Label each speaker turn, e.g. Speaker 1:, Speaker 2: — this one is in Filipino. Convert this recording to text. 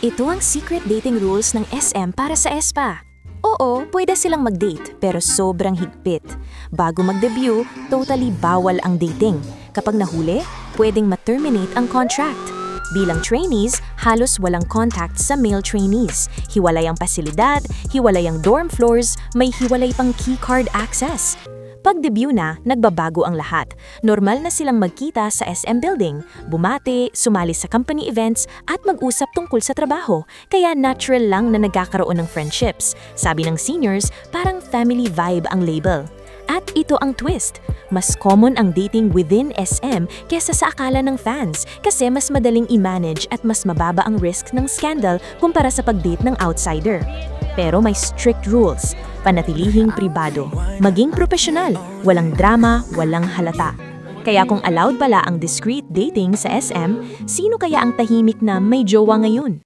Speaker 1: Ito ang secret dating rules ng SM para sa ESPA. Oo, pwede silang mag-date, pero sobrang higpit. Bago mag-debut, totally bawal ang dating. Kapag nahuli, pwedeng ma-terminate ang contract. Bilang trainees, halos walang contact sa male trainees. Hiwalay ang pasilidad, hiwalay ang dorm floors, may hiwalay pang keycard access. Pag debut na, nagbabago ang lahat. Normal na silang magkita sa SM building, bumati, sumali sa company events, at mag-usap tungkol sa trabaho. Kaya natural lang na nagkakaroon ng friendships. Sabi ng seniors, parang family vibe ang label. At ito ang twist. Mas common ang dating within SM kesa sa akala ng fans kasi mas madaling i-manage at mas mababa ang risk ng scandal kumpara sa pag-date ng outsider. Pero may strict rules. Panatilihing pribado. Maging profesional. Walang drama, walang halata. Kaya kung allowed pala ang discreet dating sa SM, sino kaya ang tahimik na may jowa ngayon?